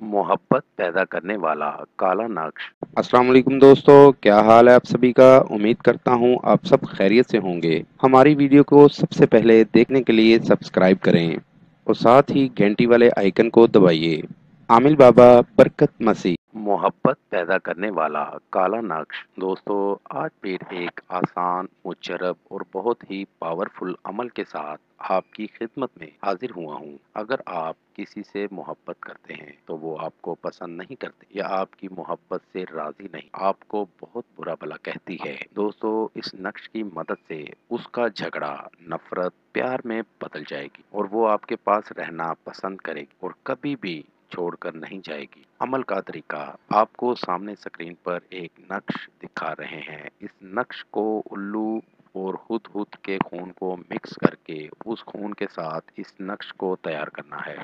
मोहब्बत पैदा करने वाला काला नक्श। अस्सलाम वालेकुम दोस्तों, क्या हाल है आप सभी का। उम्मीद करता हूँ आप सब खैरियत से होंगे। हमारी वीडियो को सबसे पहले देखने के लिए सब्सक्राइब करें और साथ ही घंटी वाले आइकन को दबाइए। आमिल बाबा बरकत मसीह। मोहब्बत पैदा करने वाला काला नक्श। दोस्तों, आज फिर एक आसान, मुजरब और बहुत ही पावरफुल अमल के साथ आपकी खिदमत में हाजिर हुआ हूँ। अगर आप किसी से मोहब्बत करते हैं तो वो आपको पसंद नहीं करते या आपकी मोहब्बत से राजी नहीं, आपको बहुत बुरा भला कहती है। दोस्तों, इस नक्श की मदद से उसका झगड़ा नफरत प्यार में बदल जाएगी और वो आपके पास रहना पसंद करेगी और कभी भी छोड़कर नहीं जाएगी। अमल का तरीका आपको सामने स्क्रीन पर एक नक्श दिखा रहे हैं। इस नक्श को उल्लू और हुद के खून को मिक्स करके उस खून के साथ इस नक्श को तैयार करना है।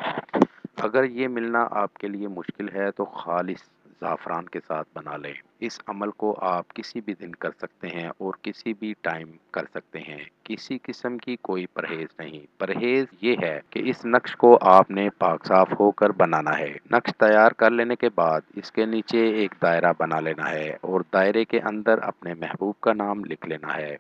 अगर ये मिलना आपके लिए मुश्किल है तो खालिस ज़ाफ़रान के साथ बना लें। इस अमल को आप किसी भी दिन कर सकते हैं और किसी भी टाइम कर सकते हैं। किसी किस्म की कोई परहेज नहीं। परहेज ये है कि इस नक्श को आपने पाक साफ होकर बनाना है। नक्श तैयार कर लेने के बाद इसके नीचे एक दायरा बना लेना है और दायरे के अंदर अपने महबूब का नाम लिख लेना है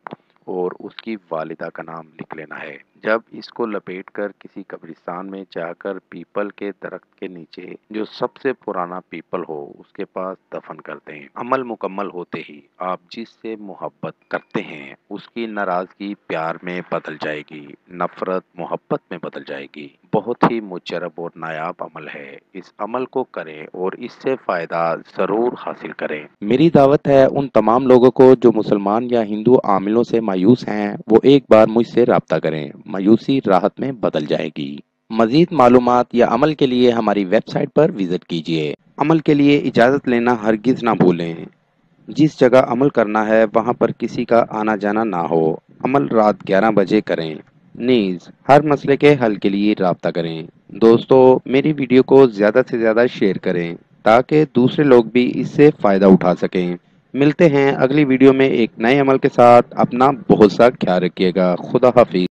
और उसकी वालिदा का नाम लिख लेना है। जब इसको लपेटकर किसी कब्रिस्तान में जाकर पीपल के दरख्त के नीचे जो सबसे पुराना पीपल हो उसके पास दफन कर दें। अमल मुकम्मल होते ही आप जिससे मोहब्बत करते हैं उसकी नाराजगी प्यार में बदल जाएगी, नफरत मोहब्बत में बदल जाएगी। बहुत ही मुजरब और नायाब अमल है। इस अमल को करें और इससे फायदा जरूर हासिल करें। मेरी दावत है उन तमाम लोगों को जो मुसलमान या हिंदू आमिलों से मायूस हैं, वो एक बार मुझसे राब्ता करें। मायूसी राहत में बदल जाएगी। मजीद मालूमात या अमल के लिए हमारी वेबसाइट पर विजिट कीजिए। अमल के लिए इजाज़त लेना हरगिज़ ना भूलें। जिस जगह अमल करना है वहां पर किसी का आना जाना ना हो। अमल रात 11 बजे करें। नीज हर मसले के हल के लिए राब्ता करें। दोस्तों, मेरी वीडियो को ज़्यादा से ज़्यादा शेयर करें ताकि दूसरे लोग भी इससे फ़ायदा उठा सकें। मिलते हैं अगली वीडियो में एक नए अमल के साथ। अपना बहुत सा ख्याल रखिएगा। खुदा हाफिज।